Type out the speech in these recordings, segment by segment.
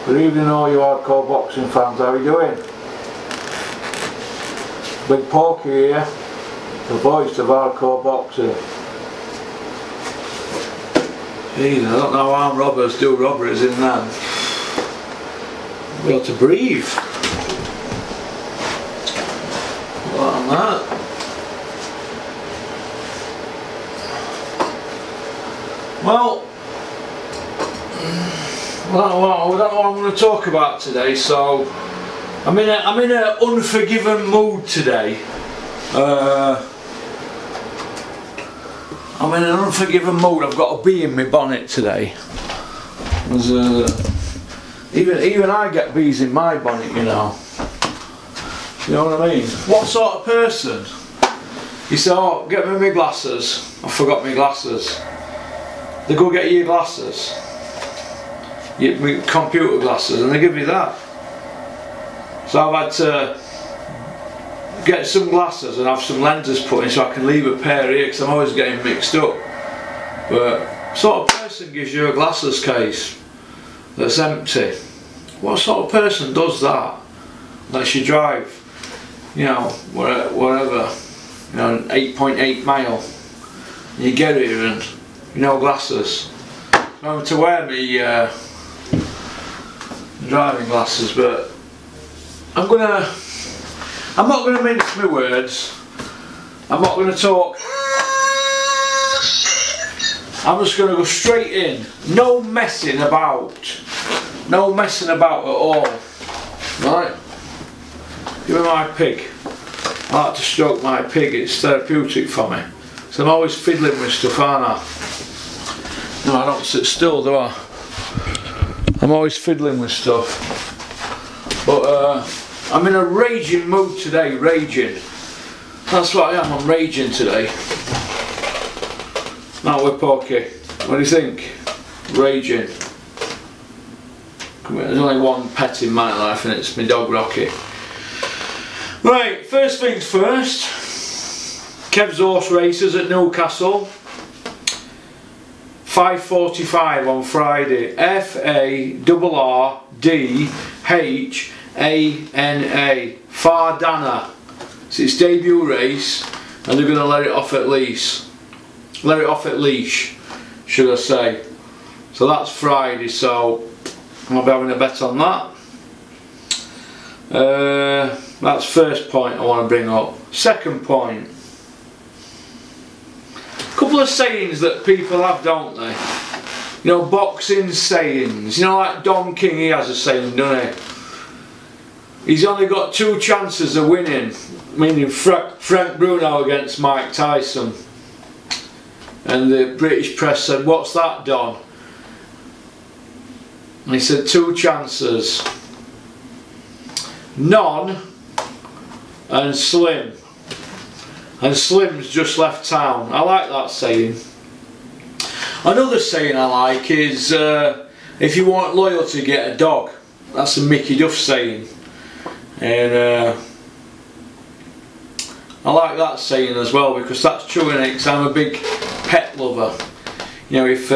Good evening all you hardcore boxing fans, how are you doing? Big Porky here, the voice of hardcore boxing. Jeez, I don't know how armed robbers do robberies in them. Be able to breathe. What on that? Well, I don't know what I'm going to talk about today, so I'm in an unforgiven mood today. I'm in an unforgiven mood. I've got a bee in my bonnet today. Even I get bees in my bonnet, you know. You know what I mean? What sort of person? You say, oh, get me my glasses. I forgot my glasses. They go get you your glasses. Your computer glasses, and they give you that. So I've had to get some glasses and have some lenses put in so I can leave a pair here, because I'm always getting mixed up. But what sort of person gives you a glasses case that's empty? What sort of person does that? Unless you drive, you know, wherever, you know, 8.8 mile, and you get here and you know glasses. I'm having to wear me driving glasses, but I'm not gonna mince my words. I'm not gonna talk. I'm just gonna go straight in. No messing about. No messing about at all. Right? Give me my pig. I like to stroke my pig, it's therapeutic for me. So I'm always fiddling with stuff, aren't I? No, I don't sit still, do I? I'm always fiddling with stuff. But I'm in a raging mood today, raging. That's what I am, I'm raging today. Now we're Porky. What do you think? Raging. There's only one pet in my life and it's my dog Rocky. Right, first things first. Kev's horse races at Newcastle. 5:45 on Friday. Fardana. Fardana. It's its debut race, and they're going to let it off at least. Let it off at leash, should I say. So that's Friday, so I'll be having a bet on that. That's first point I want to bring up. Second point. Couple of sayings that people have, don't they? You know, boxing sayings. You know, like Don King, he has a saying, doesn't he? He's only got 2 chances of winning, meaning Frank Bruno against Mike Tyson. And the British press said, what's that, Don? And he said, 2 chances. None and Slim. And Slim's just left town. I like that saying. Another saying I like is, if you want loyalty, get a dog. That's a Mickey Duff saying. And I like that saying as well, because that's true, innit? Because I'm a big pet lover. You know, if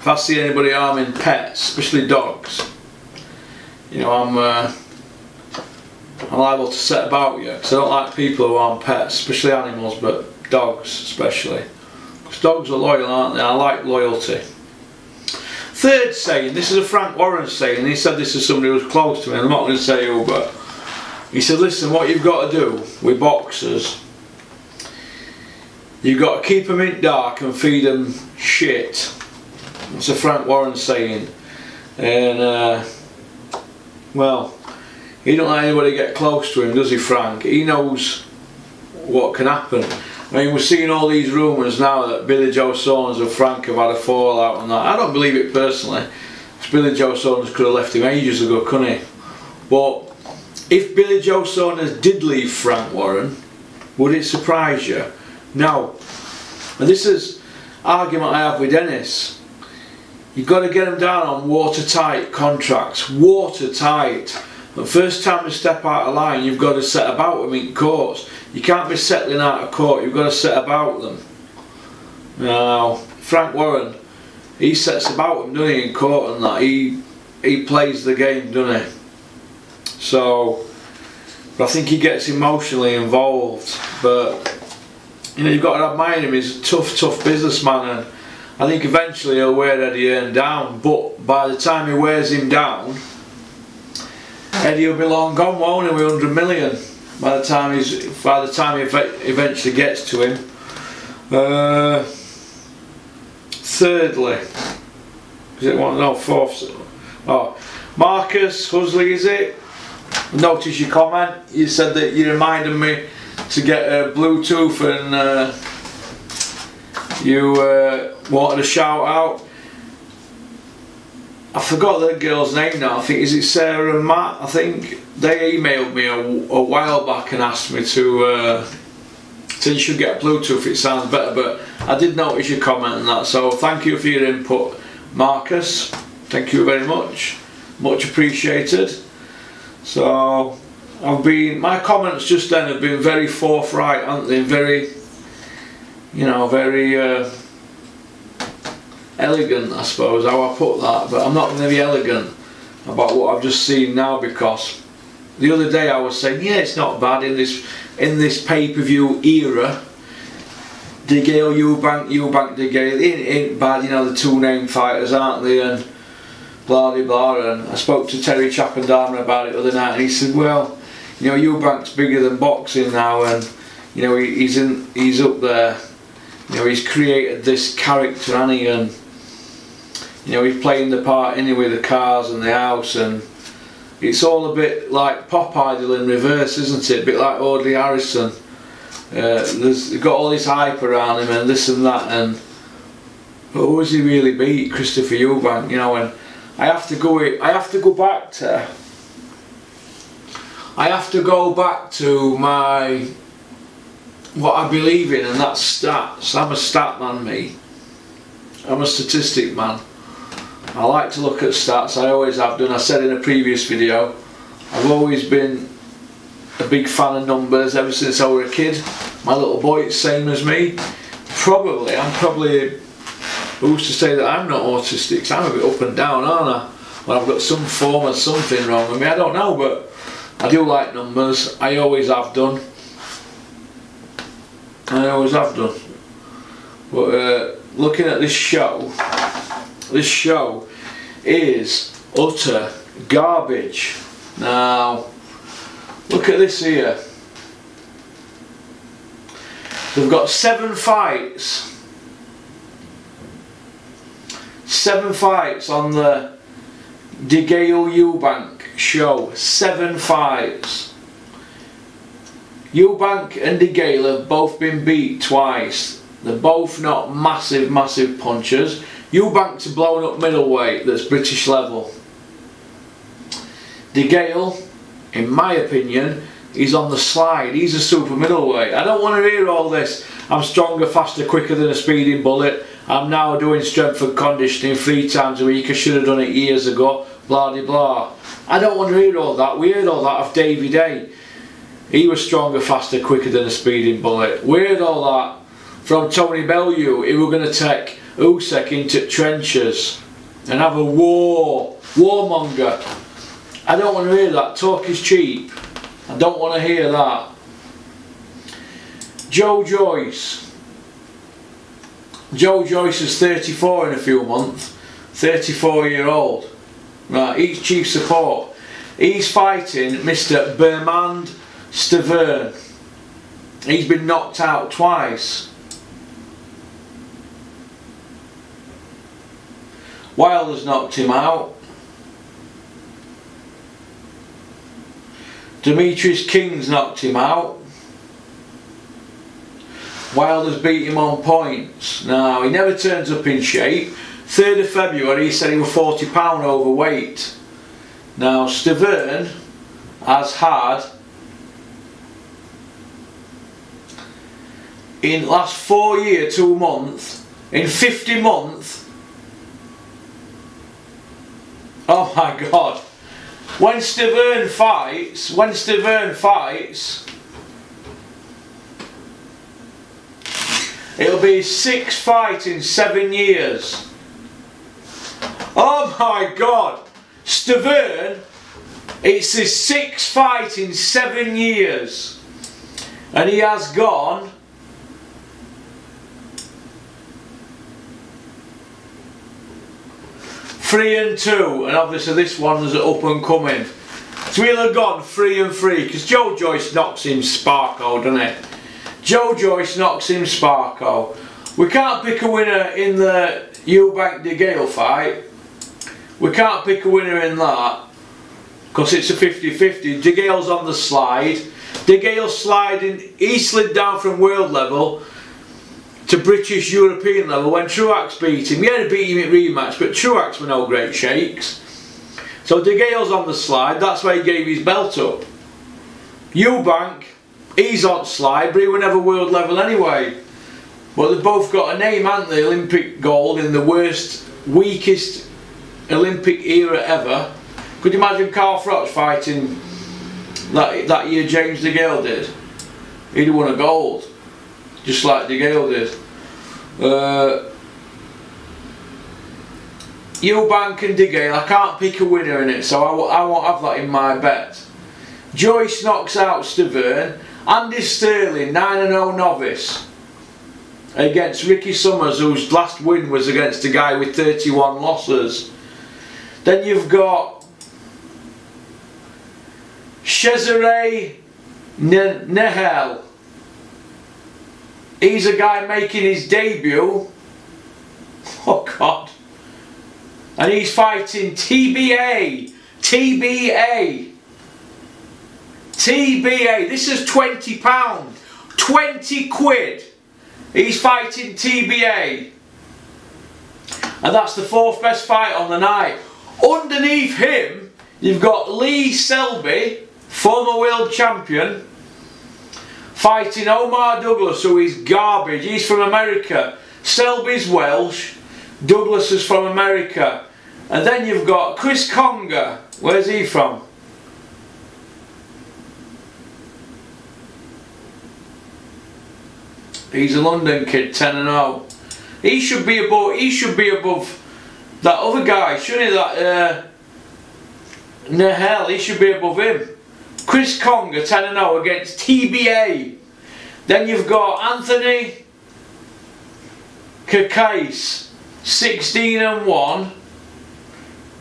I see anybody harming pets, especially dogs, you know, I'm liable to set about you, because I don't like people who harm pets, especially animals, but dogs especially. Because dogs are loyal, aren't they? I like loyalty. Third saying, this is a Frank Warren saying, he said this is somebody who was close to me, and I'm not going to say who, but he said, listen, what you've got to do with boxers, you've got to keep them in dark and feed them shit. That's a Frank Warren saying. And well, he don't let anybody get close to him, does he, Frank? He knows what can happen. I mean, we're seeing all these rumours now that Billy Joe Saunders and Frank have had a fallout and that. I don't believe it personally. Billy Joe Saunders could have left him ages ago, couldn't he? But if Billy Joe Saunders did leave Frank Warren, would it surprise you? No. And this is argument I have with Dennis. You've got to get them down on watertight contracts. Watertight. The first time you step out of line, you've got to set about them in courts. You can't be settling out of court, you've got to set about them. Now, Frank Warren, he sets about them, doesn't he, in court and that. He plays the game, doesn't he? So, but I think he gets emotionally involved. But, you know, you've got to admire him. He's a tough businessman, and I think eventually he'll wear Eddie Hearn down. But by the time he wears him down, Eddie will be long gone, won't he, with 100 million. By the time he eventually gets to him. Thirdly, is it one? No, fourth. Oh, Marcus Husley, is it? Notice your comment. You said that you reminded me to get a Bluetooth, and you wanted a shout out. I forgot that girl's name now. I think, is it Sarah and Matt? I think they emailed me a while back and asked me to you should get a Bluetooth, it sounds better. But I did notice your comment on that, so thank you for your input, Marcus. Thank you very much appreciated. So my comments just then have been very forthright, haven't they? Very, you know, very elegant, I suppose, how I put that. But I'm not going to be elegant about what I've just seen now, because the other day I was saying, yeah, it's not bad in this pay-per-view era. DeGale, Eubank, DeGale, it ain't bad, you know, the two name fighters, aren't they, and blah blah blah. And I spoke to Terry Chappendama about it the other night, and he said, well, you know, Eubank's bigger than boxing now, and you know, he's up there, you know, he's created this character, hasn't he, and you know, he's playing the part anyway, the cars and the house, and it's all a bit like Pop Idol in reverse, isn't it? A bit like Audley Harrison. There's got all this hype around him and this and that, and who has he really beat? Christopher Eubank, you know. And I have to go back to my what I believe in, and that's stats. I'm a stat man, me. I'm a statistic man. I like to look at stats. I always have done. I said in a previous video, I've always been a big fan of numbers ever since I was a kid. My little boy, it's same as me. I'm probably, who's to say that I'm not autistic? 'Cause I'm a bit up and down, aren't I? Well, I've got some form of something wrong with me, I don't know, but I do like numbers. I always have done. But looking at this show is utter garbage. Now, look at this here. They've got 7 fights. 7 fights on the DeGale Eubank show. 7 fights. Eubank and DeGale have both been beat twice. They're both not massive punchers. Eubank's a blown up middleweight that's British level. DeGale, in my opinion, he's on the slide. He's a super middleweight. I don't want to hear all this. I'm stronger, faster, quicker than a speeding bullet. I'm now doing strength and conditioning 3 times a week. I should have done it years ago. Blah blah blah. I don't want to hear all that. We heard all that of Davey Day. He was stronger, faster, quicker than a speeding bullet. We heard all that from Tony Bellew. He was going to take Usyk into trenches and have a warmonger. I don't want to hear that. Talk is cheap. I don't want to hear that. Joe Joyce. Joe Joyce is 34 in a few months. 34-year-old. Right, he's chief support. He's fighting Mr. Bermand Stavern. He's been knocked out twice. Wilder's knocked him out. Demetrius King's knocked him out. Wilder's beat him on points. Now, he never turns up in shape. 3rd of February, he said he was 40 pound overweight. Now, Stavern has had, in the last 4 years, 2 months, in 50 months, oh my God, when Stavern fights, it'll be his 6th fight in 7 years. Oh my God, Stavern, it's his 6th fight in 7 years, and he has gone 3-2, and obviously this one's up and coming. So he'll have gone 3-3 because Joe Joyce knocks him Sparko, doesn't he? Joe Joyce knocks him Sparko. We can't pick a winner in the Eubank DeGale fight. We can't pick a winner in that because it's a 50-50. DeGale's on the slide. DeGale's sliding. He slid down from world level to British European level when Truax beat him. He had to beat him at rematch, but Truax were no great shakes. So DeGale's on the slide. That's why he gave his belt up. Eubank, he's on slide, but he was never world level anyway. But they've both got a name, haven't they? Olympic gold in the worst, weakest Olympic era ever. Could you imagine Carl Froch fighting that year James DeGale did? He'd have won a gold, just like DeGale did. Eubank and DeGale, I can't pick a winner in it, so I won't have that in my bet. Joyce knocks out Stavern. Andy Sterling, 9-0 novice, against Ricky Summers, whose last win was against a guy with 31 losses. Then you've got Cesare Nehel. He's a guy making his debut. Oh God. And he's fighting TBA. This is £20. 20 quid. He's fighting TBA. And that's the 4th best fight on the night. Underneath him, you've got Lee Selby, former world champion, fighting Omar Douglas, who is garbage. He's from America. Selby's Welsh, Douglas is from America. And then you've got Chris Conger. Where's he from? He's a London kid, 10-0. He should be above that other guy, shouldn't he? That Nahel, he should be above him. Chris Conger, 10-0 against TBA. Then you've got Anthony Kakais, 16-1.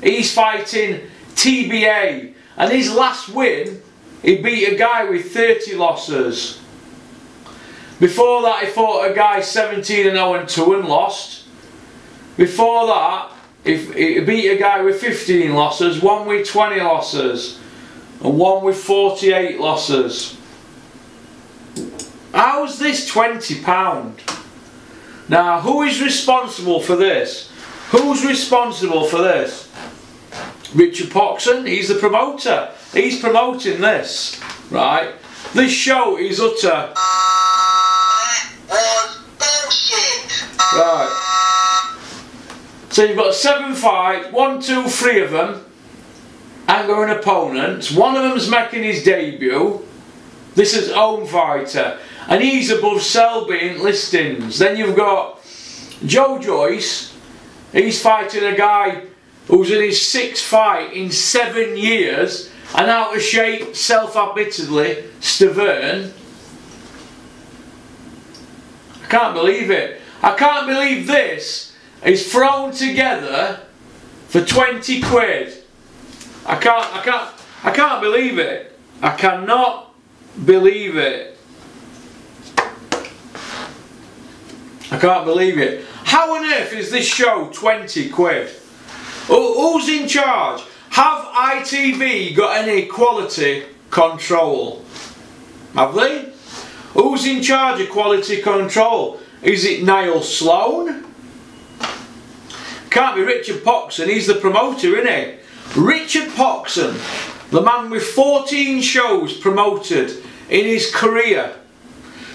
He's fighting TBA, and his last win, he beat a guy with 30 losses. Before that, he fought a guy 17-0-2 and lost. Before that, he beat a guy with 15 losses, one with 20 losses, and one with 48 losses. How's this £20? Now, who is responsible for this? Who's responsible for this? Richard Poxon, he's the promoter. He's promoting this, right? This show is utter... Right. So you've got 7 fights, 1, 2, 3 of them angling opponents. One of them's making his debut. This is own fighter, and he's above Selby in listings. Then you've got Joe Joyce. He's fighting a guy who's in his 6th fight in 7 years, and out of shape, self-admittedly, Stavern. I can't believe it. I can't believe this is thrown together for 20 quid. I can't believe it. I cannot believe it. I can't believe it. How on earth is this show 20 quid? Who's in charge? Have ITV got any quality control? Have they? Who's Who's in charge of quality control? Is it Niall Sloane? Can't be Richard Poxon, he's the promoter, isn't he? Richard Poxon, the man with 14 shows promoted in his career.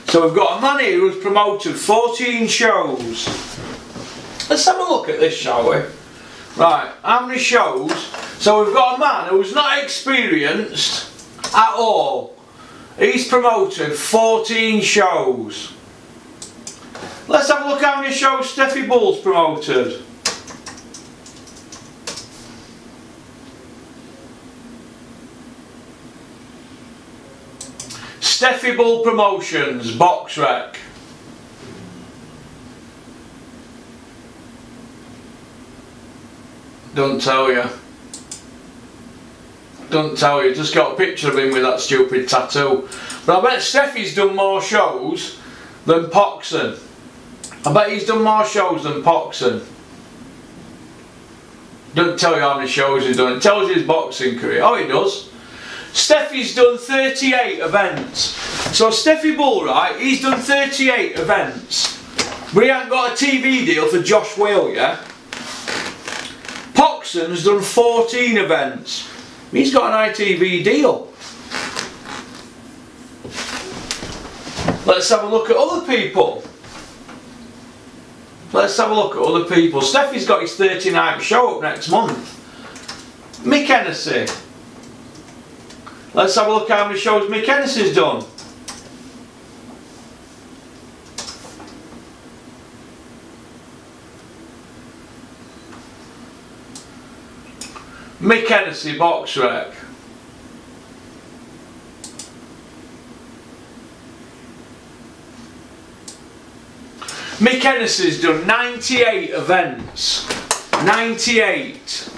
So we've got a man here who's promoted 14 shows. Let's have a look at this, shall we? Right, how many shows? So we've got a man who's not experienced at all. He's promoted 14 shows. Let's have a look how many shows Steffi Bull's promoted. Steffi Bull Promotions, box rec. Don't tell you. Don't tell you, just got a picture of him with that stupid tattoo. But I bet Steffi's done more shows than Poxon. I bet he's done more shows than Poxon. Don't tell you how many shows he's done, it tells you his boxing career. Oh, he does. Steffi's done 38 events. So Steffi Bull, right, he's done 38 events. But he hasn't got a TV deal for Josh Whale yet. Poxon's done 14 events. He's got an ITV deal. Let's have a look at other people. Let's have a look at other people. Steffi's got his 39th show up next month. Mick Hennessy. Let's have a look how many shows Mick Hennessy's done. Mick Hennessy, box rec. Mick Hennessy's done 98 events. 98.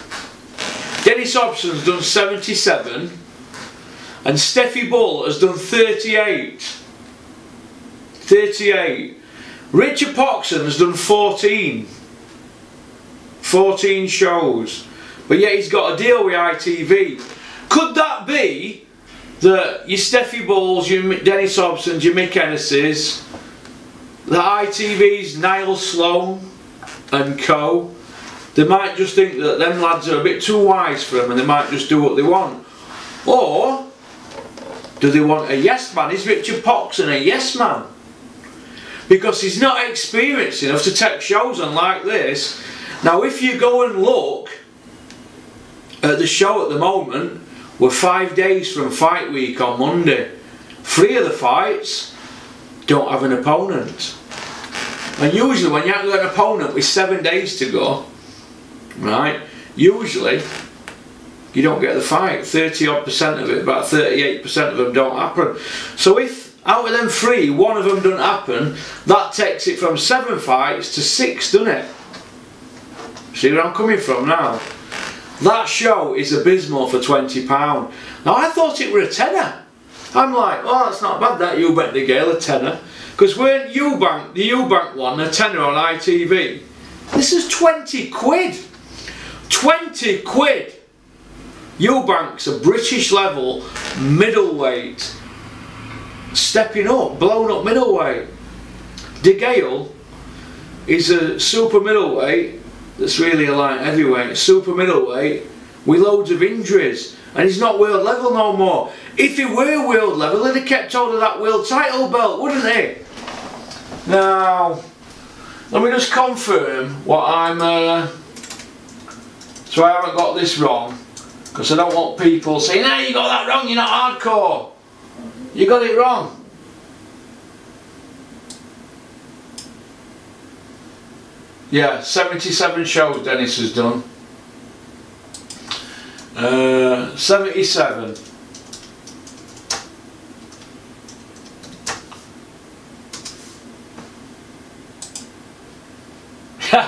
Dennis Hobson's done 77. And Steffi Bull has done 38. 38. Richard Poxon has done 14. 14 shows. But yet he's got a deal with ITV. Could that be that your Steffi Bulls, your Dennis Hobsons, your Mick Hennessy's, the ITV's Niall Sloane and co, they might just think that them lads are a bit too wise for them and they might just do what they want? Or do they want a yes man? Is Richard Poxon a yes man? Because he's not experienced enough to take shows on like this. Now if you go and look at the show at the moment, we're 5 days from fight week on Monday. 3 of the fights don't have an opponent. And usually when you haven't got an opponent with 7 days to go, right, usually you don't get the fight. 30% of it, about 38% of them don't happen. So if out of them 3, 1 of them doesn't happen, that takes it from 7 fights to 6, doesn't it? See where I'm coming from now? That show is abysmal for £20. Now I thought it were a tenner. I'm like, oh, that's not bad, that Eubank DeGale, a tenner. Because weren't Eubank, the Eubank one, a tenner on ITV? This is 20 quid. 20 quid. Eubank's a British level middleweight. Stepping up, blown up middleweight. DeGale is a super middleweight that's really a light heavyweight, super middleweight with loads of injuries, and he's not world level no more. If he were world level, he'd have kept hold of that world title belt, wouldn't he? Now, let me just confirm what I'm, so I haven't got this wrong, because I don't want people saying, hey, you got that wrong, you're not hardcore. You got it wrong. Yeah, 77 shows Dennis has done. 77.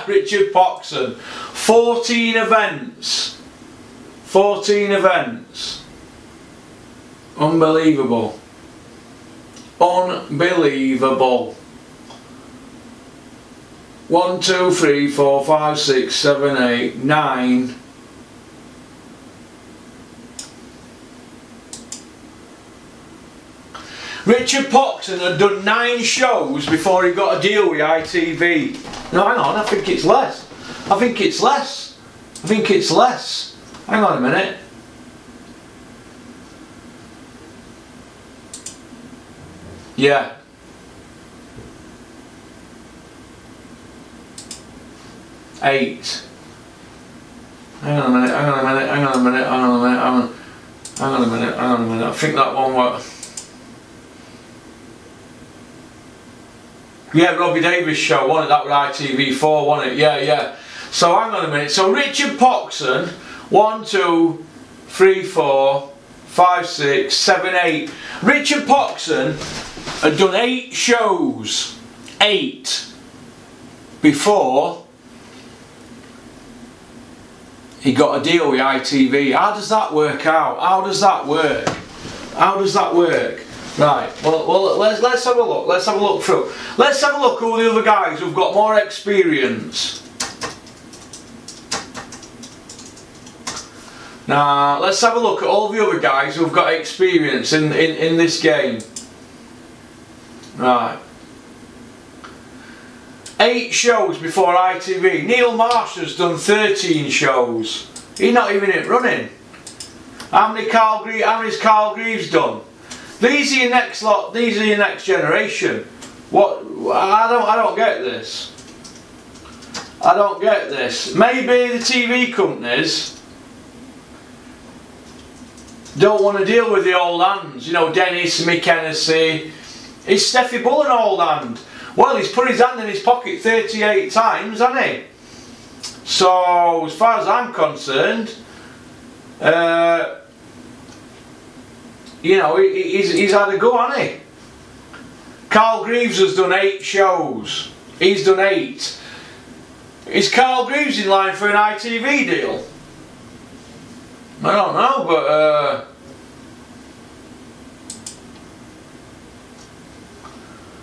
Richard Poxon. 14 events. 14 events. Unbelievable. Unbelievable. 1, 2, 3, 4, 5, 6, 7, 8, 9. Richard Poxon had done 9 shows before he got a deal with ITV. No, hang on, I think it's less. I think it's less. I think it's less. Hang on a minute. Yeah. Eight. Hang on a minute, hang on a minute, hang on a minute, hang on a minute, hang on a minute, hang on a minute. I think that one was... Yeah, Robbie Davies show, wasn't it? That was ITV4, wasn't it? Yeah, yeah. So hang on a minute. So Richard Poxon, 1, 2, 3, 4, 5, 6, 7, 8. Richard Poxon had done 8 shows. 8. Before he got a deal with ITV. How does that work out? How does that work? How does that work? Right, well let's have a look. Let's have a look through. Let's have a look at all the other guys who've got more experience. Now, let's have a look at all the other guys who've got experience in this game. Right. 8 shows before ITV. Neil Marsh has done 13 shows. He's not even in running. How many's Carl Greaves done? These are your next lot. These are your next generation. What? I don't get this. I don't get this. Maybe the TV companies don't want to deal with the old hands. You know, Dennis, Mick Hennessy. Is Steffi Bull an old hand? Well, he's put his hand in his pocket 38 times, hasn't he? So, as far as I'm concerned, you know, he's had a go, hasn't he? Carl Greaves has done 8 shows. He's done 8. Is Carl Greaves in line for an ITV deal? I don't know, but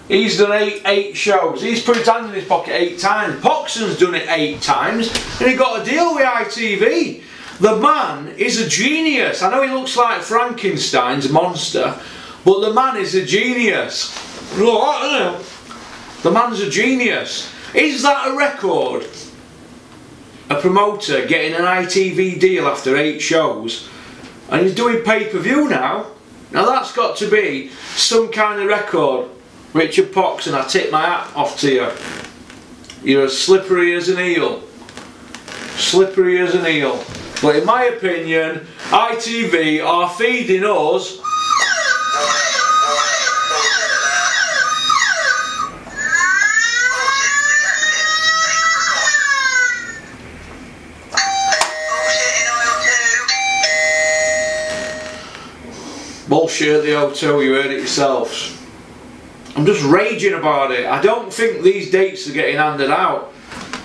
he's done 8 shows. He's put his hand in his pocket 8 times. Poxon's done it 8 times, and he got a deal with ITV. The man is a genius. I know he looks like Frankenstein's monster, but the man is a genius. The man's a genius. Is that a record? A promoter getting an ITV deal after 8 shows, and he's doing pay-per-view now? Now that's got to be some kind of record. Richard Poxon, I tip my hat off to you. You're as slippery as an eel. Slippery as an eel. But in my opinion, ITV are feeding us bullshit. The O2, you heard it yourselves. I'm just raging about it. I don't think these dates are getting handed out.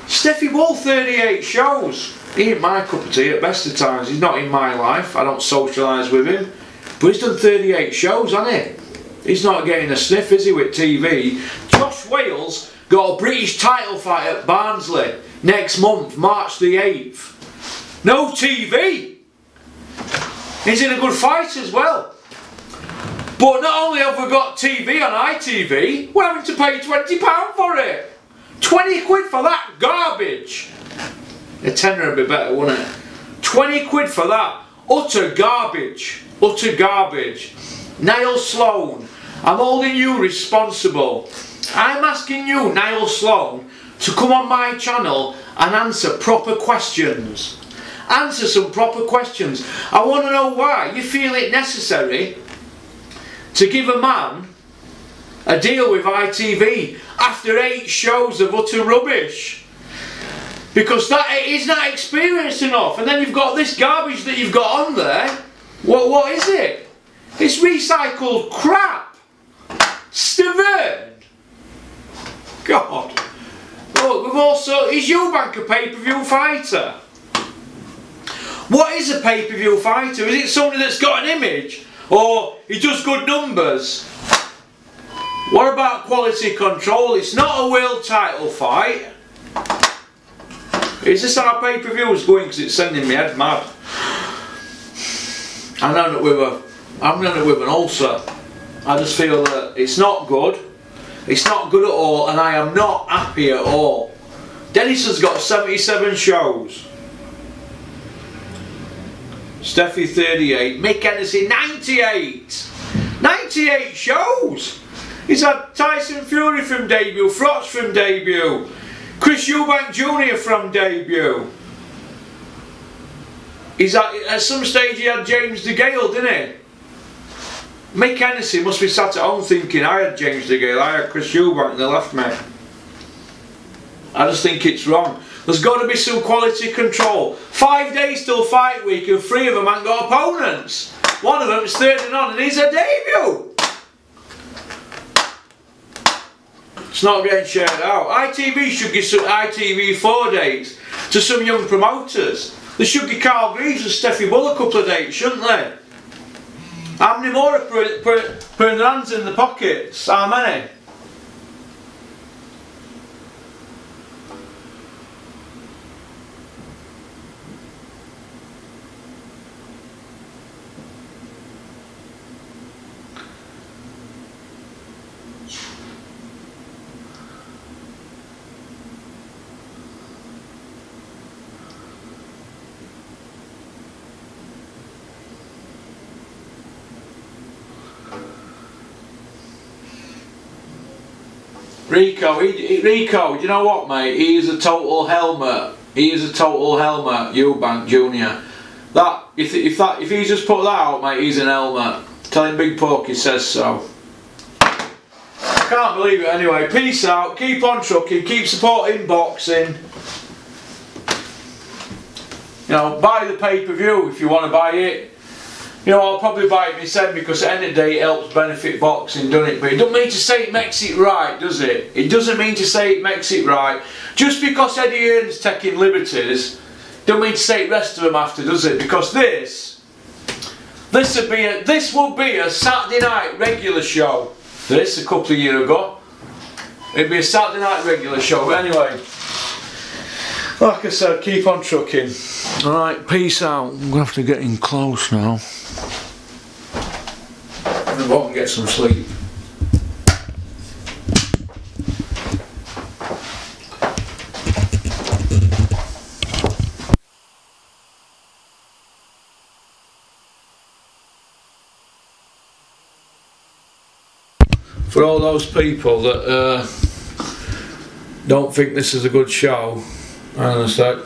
Steffi Bull, 38 shows. He ain't my cup of tea at best of times. He's not in my life. I don't socialise with him. But he's done 38 shows, hasn't he? He's not getting a sniff, is he, with TV? Josh Wales got a British title fight at Barnsley next month, March the 8th. No TV! He's in a good fight as well. But not only have we got TV on ITV, we're having to pay £20 for it. 20 quid for that garbage. A tenner would be better, wouldn't it? 20 quid for that. Utter garbage. Utter garbage. Niall Sloane, I'm holding you responsible. I'm asking you, Niall Sloane, to come on my channel and answer proper questions. Answer some proper questions. I want to know why you feel it necessary to give a man a deal with ITV after 8 shows of utter rubbish. Because that is not experienced enough. And then you've got this garbage that you've got on there. What is it? It's recycled crap. Stavern. God. Look, we've also... Is Eubank a pay-per-view fighter? What is a pay-per-view fighter? Is it somebody that's got an image? Or he does good numbers? What about quality control? It's not a world title fight. Is this how pay-per-view is going? Because it's sending me head mad. I'm ending up with an ulcer. I just feel that it's not good. It's not good at all, and I am not happy at all. Dennis has got 77 shows. Steffi 38. Mick Hennessy 98. 98 shows. He's had Tyson Fury from debut, Frotz from debut, Chris Eubank Jr. from debut. He's at some stage he had James DeGale, didn't he? Mick Hennessy must be sat at home thinking, I had James DeGale, I had Chris Eubank, and they left me. I just think it's wrong. There's got to be some quality control. 5 days till fight week and 3 of them haven't got opponents. One of them is 30 and on and he's a debut. It's not getting shared out. ITV should give some ITV 4 dates to some young promoters. They should give Carl Greaves and Steffi Bull a couple of dates, shouldn't they? How many more are putting their hands in the pockets? How many? Rico, Rico, do you know what, mate? He is a total helmet. He is a total helmet, Eubank Jr. That if he's just put that out, mate, he's an helmet. Tell him Big Porky says so. I can't believe it anyway. Peace out, keep on trucking, keep supporting boxing. You know, buy the pay-per-view if you want to buy it. You know, I'll probably buy it myself because at the end of the day it helps benefit boxing, doesn't it? But it doesn't mean to say it makes it right, does it? It doesn't mean to say it makes it right. Just because Eddie Hearn's taking liberties, don't mean to say the rest of them after, does it? Because this will be a Saturday night regular show. This, a couple of years ago. It'd be a Saturday night regular show. But anyway, like I said, keep on trucking. Alright, peace out. I'm going to have to get in close now. I'm going to go and get some sleep. For all those people that don't think this is a good show, hang on a sec.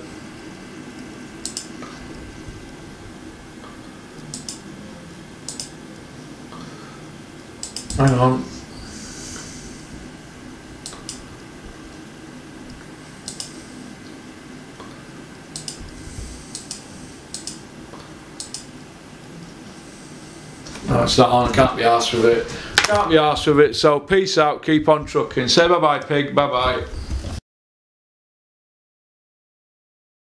Hang on. No, it's not on. I can't be arsed with it. Can't be arsed with it. So peace out. Keep on trucking. Say bye bye, pig. Bye bye.